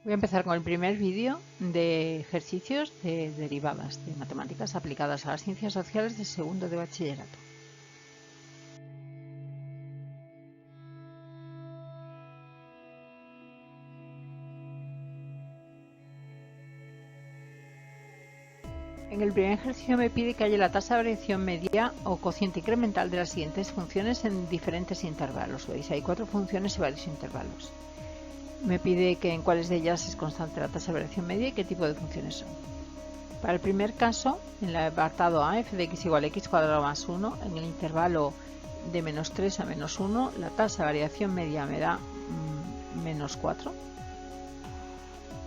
Voy a empezar con el primer vídeo de ejercicios de derivadas de matemáticas aplicadas a las ciencias sociales de segundo de bachillerato. En el primer ejercicio me pide que haya la tasa de variación media o cociente incremental de las siguientes funciones en diferentes intervalos. Veis, hay 4 funciones y varios intervalos. Me pide que en cuáles de ellas es constante la tasa de variación media y qué tipo de funciones son. Para el primer caso, en el apartado A, f de x igual a x cuadrado más 1, en el intervalo de menos 3 a menos 1, la tasa de variación media me da menos 4.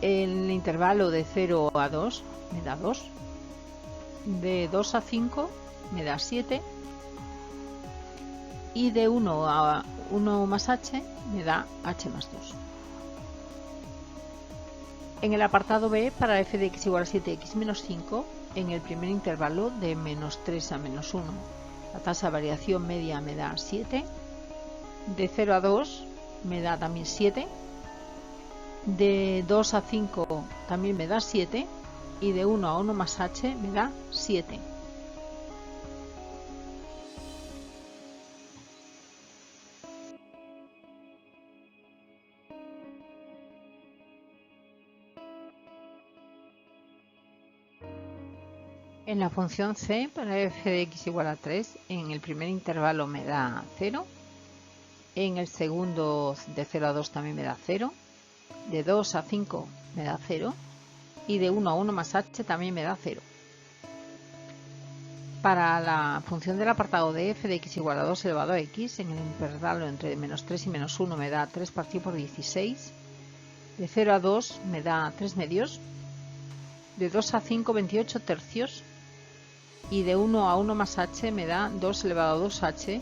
En el intervalo de 0 a 2 me da 2. De 2 a 5 me da 7. Y de 1 a 1 más h me da h más 2. En el apartado B, para f de x igual a 7x menos 5, en el primer intervalo de menos 3 a menos 1, la tasa de variación media me da 7. De 0 a 2 me da también 7. De 2 a 5 también me da 7. Y de 1 a 1 más h me da 7. En la función c, para f de x igual a 3, en el primer intervalo me da 0. En el segundo, de 0 a 2 también me da 0. De 2 a 5 me da 0. Y de 1 a 1 más h también me da 0. Para la función del apartado de f de x igual a 2 elevado a x, en el intervalo entre menos 3 y menos 1 me da 3 partido por 16. De 0 a 2 me da 3 medios. De 2 a 5, 28 tercios. Y de 1 a 1 más h me da 2 elevado a 2h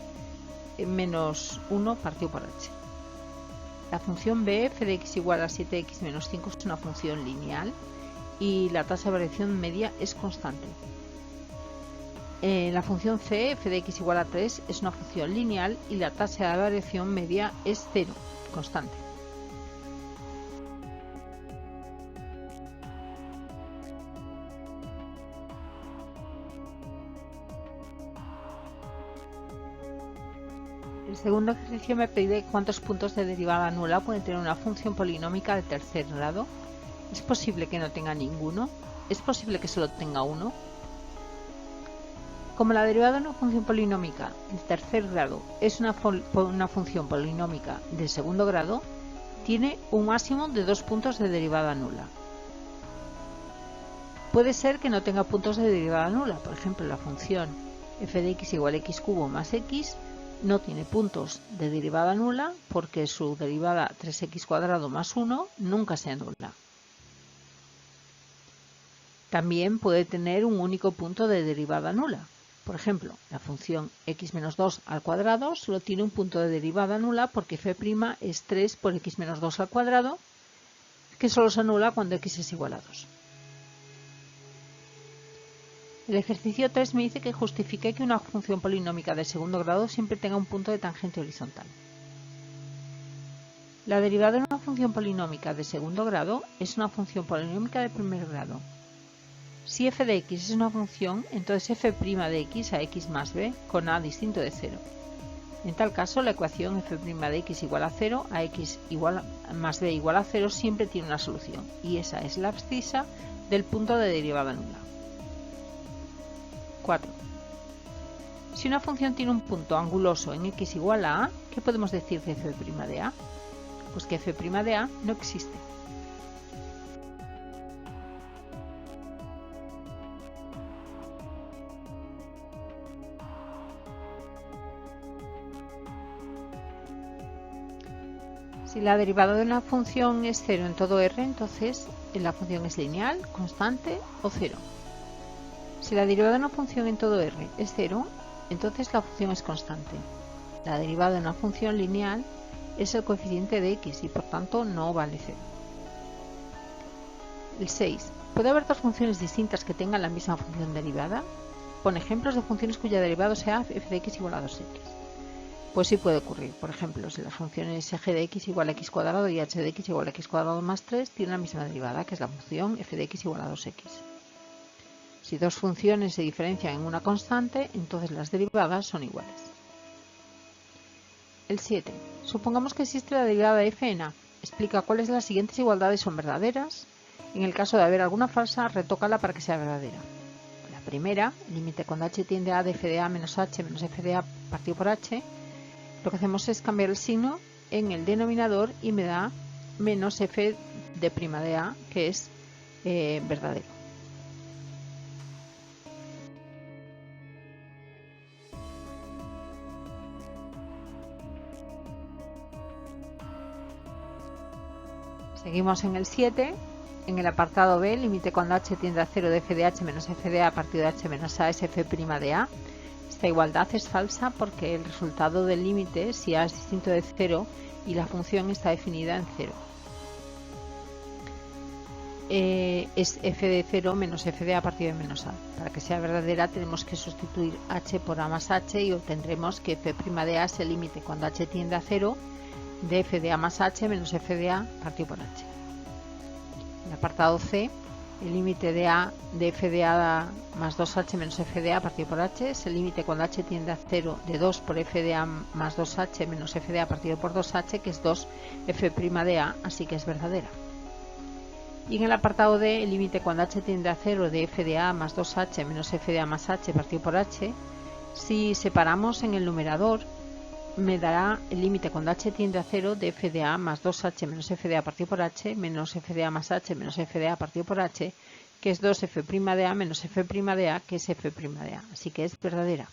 menos 1 partido por h. La función b, f de x igual a 7x menos 5, es una función lineal y la tasa de variación media es constante. La función c, f de x igual a 3, es una función lineal y la tasa de variación media es 0, constante. El segundo ejercicio me pide cuántos puntos de derivada nula puede tener una función polinómica de tercer grado. ¿Es posible que no tenga ninguno? ¿Es posible que solo tenga uno? Como la derivada de una función polinómica de tercer grado es una función polinómica de segundo grado, tiene un máximo de 2 puntos de derivada nula. Puede ser que no tenga puntos de derivada nula. Por ejemplo, la función f de x igual a x cubo más x no tiene puntos de derivada nula porque su derivada 3x cuadrado más 1 nunca sea nula. También puede tener un único punto de derivada nula. Por ejemplo, la función x menos 2 al cuadrado solo tiene un punto de derivada nula porque f' es 3 por x menos 2 al cuadrado, que solo se anula cuando x es igual a 2. El ejercicio 3 me dice que justifique que una función polinómica de segundo grado siempre tenga un punto de tangente horizontal. La derivada de una función polinómica de segundo grado es una función polinómica de primer grado. Si f de x es una función, entonces f' de x a x más b con a distinto de 0. En tal caso, la ecuación f' de x igual a 0 a x más b igual a 0 siempre tiene una solución, y esa es la abscisa del punto de derivada nula. 4. Si una función tiene un punto anguloso en x igual a a, ¿qué podemos decir de f' de a? Pues que f' de a no existe. Si la derivada de una función es 0 en todo R, entonces la función es lineal, constante o 0. Si la derivada de una función en todo R es 0, entonces la función es constante. La derivada de una función lineal es el coeficiente de x y por tanto no vale 0. El 6. ¿Puede haber dos funciones distintas que tengan la misma función derivada? Pon ejemplos de funciones cuya derivada sea f de x igual a 2x. Pues sí puede ocurrir. Por ejemplo, si las funciones g de x igual a x cuadrado y h de x igual a x cuadrado más 3 tienen la misma derivada, que es la función f de x igual a 2x. Si dos funciones se diferencian en una constante, entonces las derivadas son iguales. El 7. Supongamos que existe la derivada de f en a. Explica cuáles de las siguientes igualdades son verdaderas. En el caso de haber alguna falsa, retócala para que sea verdadera. La primera, límite cuando h tiende a de f de a menos h menos f de a partido por h. Lo que hacemos es cambiar el signo en el denominador y me da menos f de prima de a, que es verdadero. Seguimos en el 7. En el apartado B, límite cuando h tiende a 0 de f de h menos f de a partido de h menos a es f' de a. Esta igualdad es falsa porque el resultado del límite, si a es distinto de 0 y la función está definida en 0, es f de 0 menos f de a partido de menos a. Para que sea verdadera tenemos que sustituir h por a más h y obtendremos que f' de a es el límite cuando h tiende a 0 de f de a más h menos f de a partido por h. En el apartado C, el límite de a de f de a más 2h menos f de a partido por h es el límite cuando h tiende a 0 de 2 por f de a más 2h menos f de a partido por 2h, que es 2f' de a, así que es verdadera. Y en el apartado D, el límite cuando h tiende a 0 de f de a más 2h menos f de a más h partido por h, si separamos en el numerador, me dará el límite cuando h tiende a 0 de f de a más 2h menos f de a partido por h menos f de a más h menos f de a partido por h, que es 2f' de a menos f' de a, que es f' de a, así que es verdadera.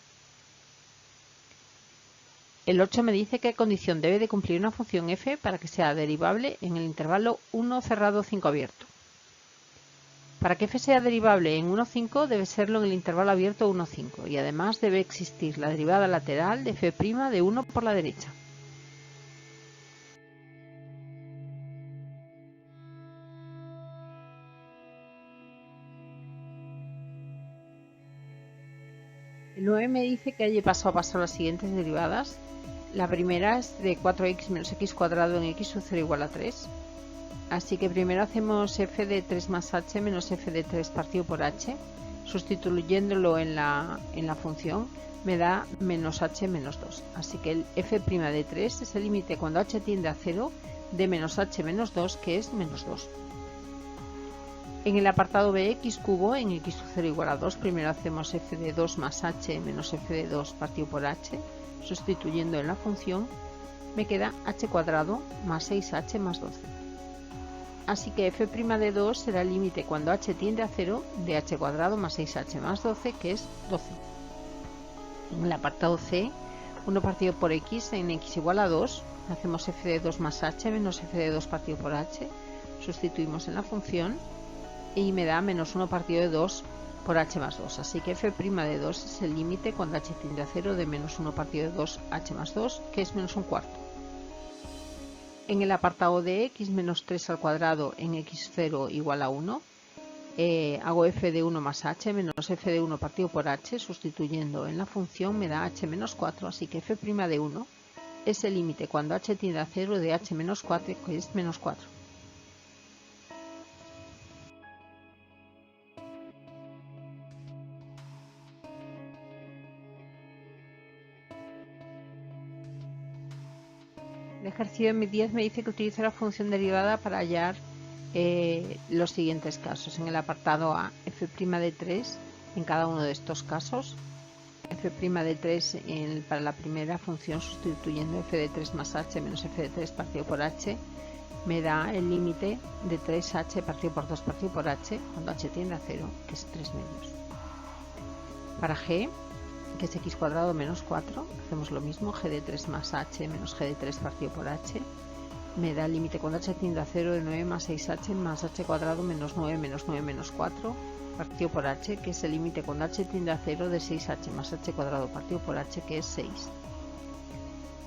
El 8 me dice qué condición debe de cumplir una función f para que sea derivable en el intervalo 1 cerrado 5 abierto. Para que f sea derivable en 1,5 debe serlo en el intervalo abierto 1,5 y además debe existir la derivada lateral de f' de 1 por la derecha. El 9 me dice que hay paso a paso las siguientes derivadas. La primera es de 4x menos x cuadrado en x sub 0 igual a 3. Así que primero hacemos f de 3 más h menos f de 3 partido por h. Sustituyéndolo en la función me da menos h menos 2. Así que el f' de 3 es el límite cuando h tiende a 0 de menos h menos 2, que es menos 2. En el apartado b, x cubo en x sub 0 igual a 2, primero hacemos f de 2 más h menos f de 2 partido por h. Sustituyendo en la función me queda h cuadrado más 6h más 12. Así que f' de 2 será el límite cuando h tiende a 0 de h cuadrado más 6h más 12, que es 12. En el apartado C, 1 partido por x en x igual a 2, hacemos f de 2 más h menos f de 2 partido por h, sustituimos en la función y me da menos 1 partido de 2 por h más 2. Así que f' de 2 es el límite cuando h tiende a 0 de menos 1 partido de 2 h más 2, que es menos 1/4. En el apartado de x menos 3 al cuadrado en x0 igual a 1, hago f de 1 más h menos f de 1 partido por h, sustituyendo en la función me da h menos 4, así que f' de 1 es el límite cuando h tiende a 0 de h menos 4, que es menos 4. El ejercicio de 10 me dice que utilice la función derivada para hallar los siguientes casos. En el apartado A, f' de 3 en cada uno de estos casos. F' de 3 para la primera función, sustituyendo f de 3 más h menos f de 3 partido por h, me da el límite de 3h partido por 2 partido por h cuando h tiende a 0, que es 3 medios. Para g, que es x cuadrado menos 4, hacemos lo mismo, g de 3 más h menos g de 3 partido por h, me da el límite cuando h tiende a 0 de 9 más 6h más h cuadrado menos 9 menos 4 partido por h, que es el límite cuando h tiende a 0 de 6h más h cuadrado partido por h, que es 6.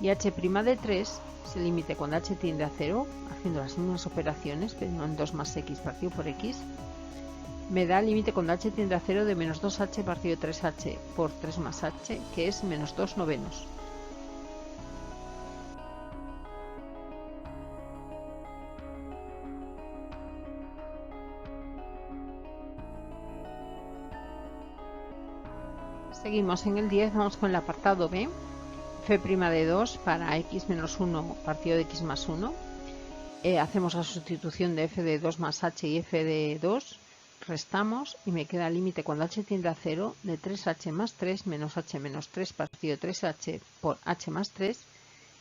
Y h' de 3 es el límite cuando h tiende a 0, haciendo las mismas operaciones, pero no en 2 más x partido por x, me da el límite cuando h tiende a 0 de menos 2h partido 3h por 3 más h, que es menos 2 novenos. Seguimos en el 10, vamos con el apartado B, f' de 2 para x menos 1 partido de x más 1. Hacemos la sustitución de f de 2 más h y f de 2, restamos y me queda el límite cuando h tiende a 0 de 3h más 3 menos h menos 3 partido de 3h por h más 3,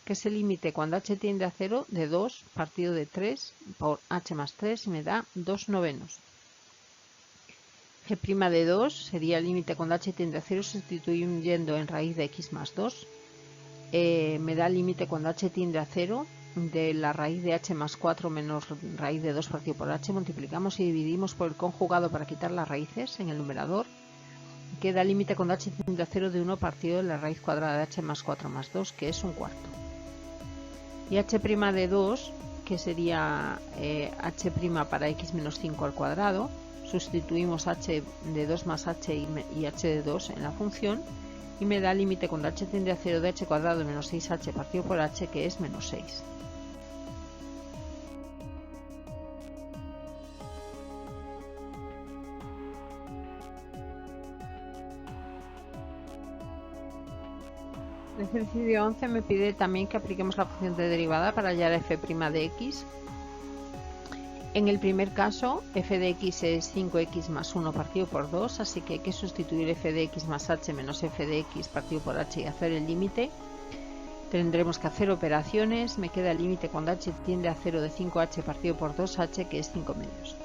que es el límite cuando h tiende a 0 de 2 partido de 3 por h más 3 y me da 2 novenos. G' de 2 sería el límite cuando h tiende a 0 sustituyendo en raíz de x más 2. Me da el límite cuando h tiende a 0 de la raíz de h más 4 menos raíz de 2 partido por h. Multiplicamos y dividimos por el conjugado para quitar las raíces en el numerador. Queda el límite cuando h tiende a 0 de 1 partido de la raíz cuadrada de h más 4 más 2, que es un cuarto. Y h' de 2, que sería h' para x menos 5 al cuadrado. Sustituimos h de 2 más h y h de 2 en la función y me da el límite cuando h tiende a 0 de h cuadrado menos 6h partido por h, que es menos 6. El ejercicio 11 me pide también que apliquemos la función de derivada para hallar f' de x. En el primer caso, f de x es 5x más 1 partido por 2, así que hay que sustituir f de x más h menos f de x partido por h y hacer el límite. Tendremos que hacer operaciones, me queda el límite cuando h tiende a 0 de 5h partido por 2h, que es 5 medios.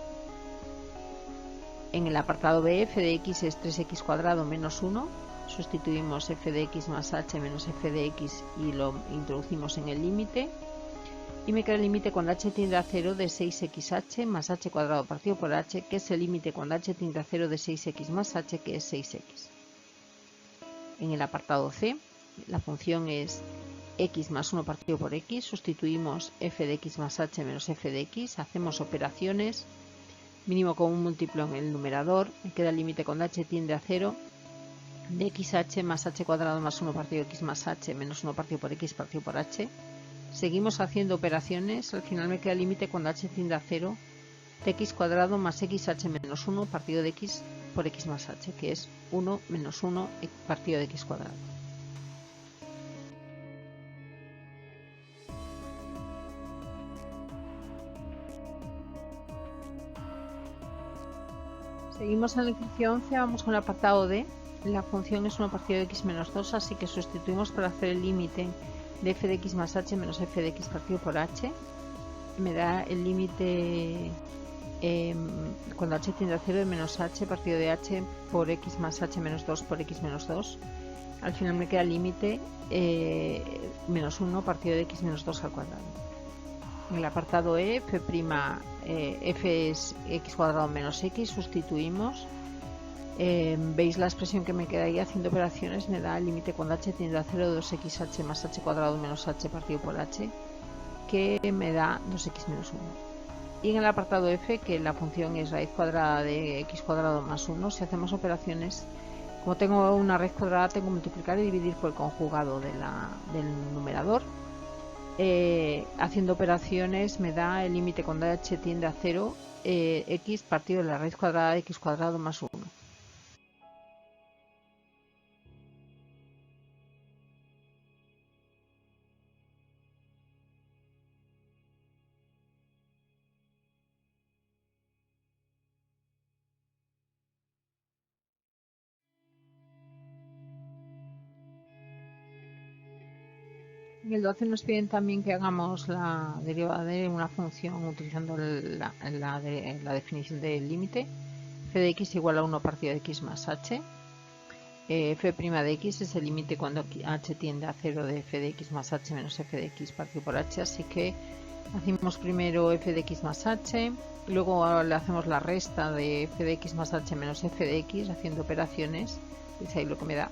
En el apartado B, f de x es 3x cuadrado menos 1, sustituimos f de x más h menos f de x y lo introducimos en el límite. Y me queda el límite cuando h tiende a 0 de 6xh más h cuadrado partido por h, que es el límite cuando h tiende a 0 de 6x más h, que es 6x. En el apartado C, la función es x más 1 partido por x, sustituimos f de x más h menos f de x, hacemos operaciones, mínimo común múltiplo en el numerador, me queda el límite cuando h tiende a 0 de xh más h cuadrado más 1 partido de x más h menos 1 partido por x partido por h. Seguimos haciendo operaciones, al final me queda el límite cuando h tiende a 0 de x cuadrado más xh menos 1 partido de x por x más h, que es 1 menos 1 partido de x cuadrado. Seguimos en el ejercicio 11, vamos con el apartado D. La función es 1 partido de x menos 2, así que sustituimos para hacer el límite de f de x más h menos f de x partido por h. Me da el límite cuando h tiende a 0 de menos h partido de h por x más h menos 2 por x menos 2. Al final me queda el límite menos 1 partido de x menos 2 al cuadrado. En el apartado E, f es x cuadrado menos x, sustituimos. Veis la expresión que me queda ahí haciendo operaciones, me da el límite cuando h tiende a 0 de 2xh más h cuadrado menos h partido por h, que me da 2x menos 1. Y en el apartado F, que la función es raíz cuadrada de x cuadrado más 1, si hacemos operaciones, como tengo una raíz cuadrada, tengo que multiplicar y dividir por el conjugado del numerador. Haciendo operaciones me da el límite cuando h tiende a 0 x partido de la raíz cuadrada de x cuadrado más 1. En el 12 nos piden también que hagamos la derivada de una función utilizando la definición del límite. F de x igual a 1 partido de x más h. F' de x es el límite cuando h tiende a 0 de f de x más h menos f de x partido por h. Así que hacemos primero f de x más h, luego le hacemos la resta de f de x más h menos f de x haciendo operaciones. Es ahí lo que me da.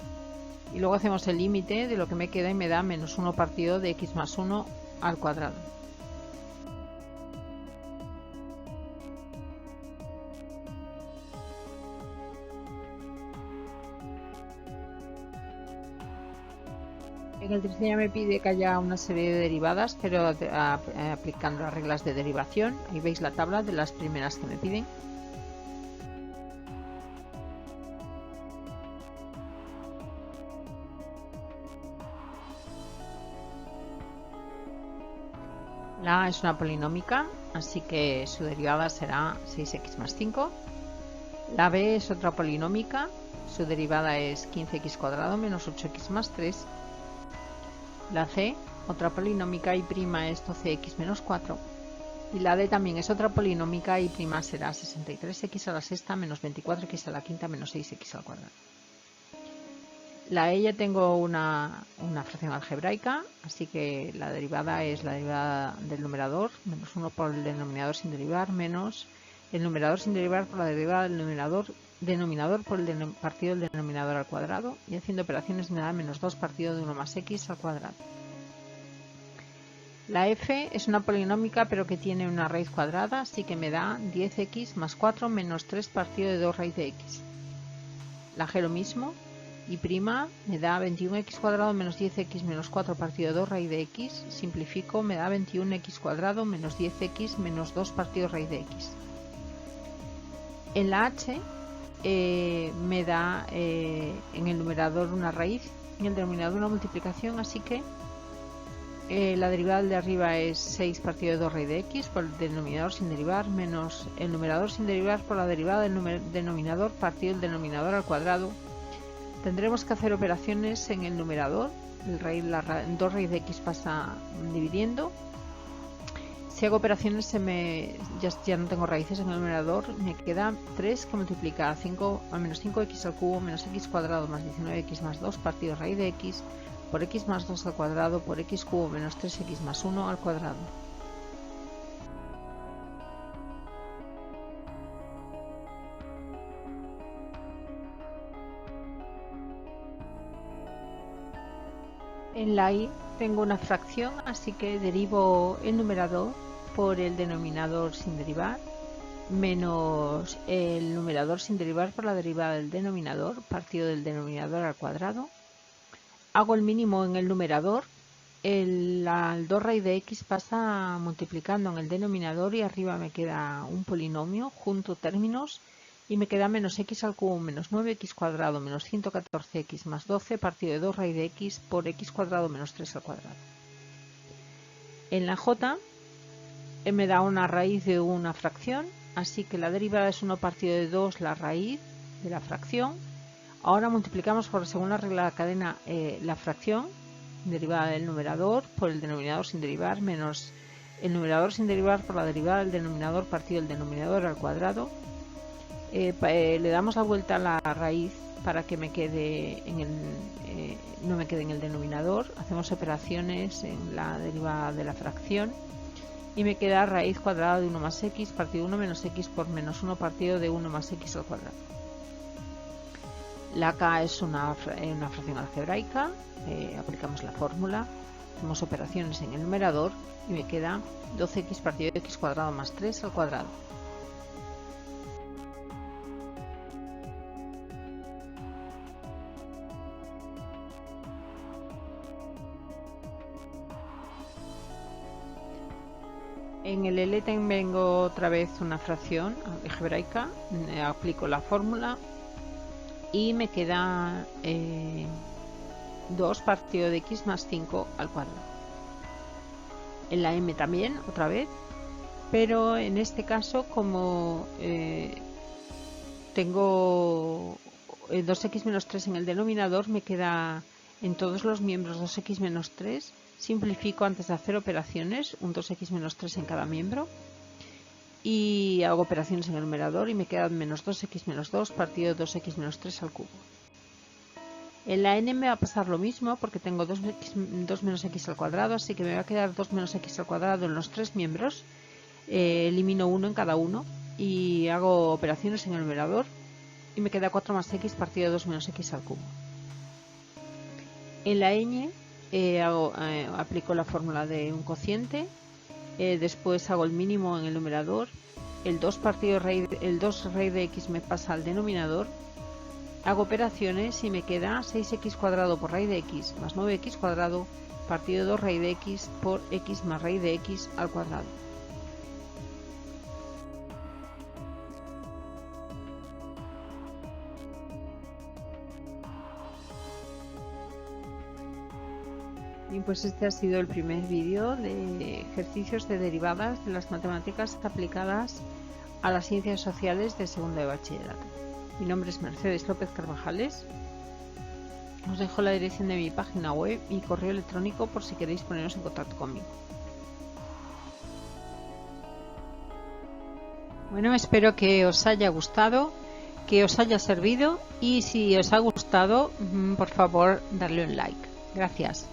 Y luego hacemos el límite de lo que me queda y me da menos 1 partido de x más 1 al cuadrado. En el 13 ya me pide que haya una serie de derivadas, pero aplicando las reglas de derivación. Ahí veis la tabla de las primeras que me piden. La A es una polinómica, así que su derivada será 6x más 5. La B es otra polinómica, su derivada es 15x cuadrado menos 8x más 3. La C, otra polinómica, y prima es 12x menos 4. Y la D también es otra polinómica, y prima será 63x a la sexta menos 24x a la quinta menos 6x al cuadrado. La E ya tengo una fracción algebraica, así que la derivada es la derivada del numerador, menos 1 por el denominador sin derivar, menos el numerador sin derivar por la derivada del denominador por el partido del denominador al cuadrado, y haciendo operaciones me da menos 2 partido de 1 más x al cuadrado. La F es una polinómica pero que tiene una raíz cuadrada, así que me da 10x más 4 menos 3 partido de 2 raíz de x. La G lo mismo, y prima me da 21x cuadrado menos 10x menos 4 partido de 2 raíz de x. Simplifico, me da 21x cuadrado menos 10x menos 2 partido raíz de x. En la H me da en el numerador una raíz, en el denominador una multiplicación, así que la derivada de arriba es 6 partido de 2 raíz de x por el denominador sin derivar, menos el numerador sin derivar por la derivada del denominador partido del denominador al cuadrado. Tendremos que hacer operaciones en el numerador, 2 raíz de x pasa dividiendo. Si hago operaciones ya no tengo raíces en el numerador, me queda 3 que multiplica menos 5x al cubo menos x cuadrado más 19x más 2 partido raíz de x por x más 2 al cuadrado por x cubo menos 3x más 1 al cuadrado. En la y tengo una fracción, así que derivo el numerador por el denominador sin derivar, menos el numerador sin derivar por la derivada del denominador partido del denominador al cuadrado. Hago el mínimo en el numerador, el 2 raíz de x pasa multiplicando en el denominador y arriba me queda un polinomio, junto términos, y me queda menos x al cubo menos 9x cuadrado menos 114x más 12 partido de 2 raíz de x por x cuadrado menos 3 al cuadrado. En la j me da una raíz de una fracción, así que la derivada es 1 partido de 2 la raíz de la fracción. Ahora multiplicamos según la regla de la cadena la fracción derivada del numerador por el denominador sin derivar menos el numerador sin derivar por la derivada del denominador partido del denominador al cuadrado. Le damos la vuelta a la raíz para que me quede no me quede en el denominador. Hacemos operaciones en la derivada de la fracción y me queda raíz cuadrada de 1 más x partido de 1 menos x por menos 1 partido de 1 más x al cuadrado. La k es una fracción algebraica, aplicamos la fórmula, hacemos operaciones en el numerador y me queda 12x partido de x cuadrado más 3 al cuadrado. En el L tengo otra vez una fracción algebraica, aplico la fórmula y me queda 2 partido de x más 5 al cuadrado. En la M también, otra vez, pero en este caso como tengo 2x menos 3 en el denominador, me queda en todos los miembros 2x menos 3. Simplifico antes de hacer operaciones, un 2x menos 3 en cada miembro, y hago operaciones en el numerador y me queda menos 2x menos 2 partido de 2x menos 3 al cubo. En la n me va a pasar lo mismo porque tengo 2 menos x al cuadrado, así que me va a quedar 2 menos x al cuadrado en los 3 miembros. Elimino 1 en cada uno y hago operaciones en el numerador y me queda 4 más x partido de 2 menos x al cubo. En la ñ aplico la fórmula de un cociente, después hago el mínimo en el numerador, el 2 raíz de x me pasa al denominador, hago operaciones y me queda 6x cuadrado por raíz de x más 9x cuadrado partido de 2 raíz de x por x más raíz de x al cuadrado. Y pues este ha sido el primer vídeo de ejercicios de derivadas de las matemáticas aplicadas a las ciencias sociales de segundo de bachillerato. Mi nombre es Mercedes López Carvajales. Os dejo la dirección de mi página web y correo electrónico por si queréis poneros en contacto conmigo. Bueno, espero que os haya gustado, que os haya servido y si os ha gustado, por favor, darle un like. Gracias.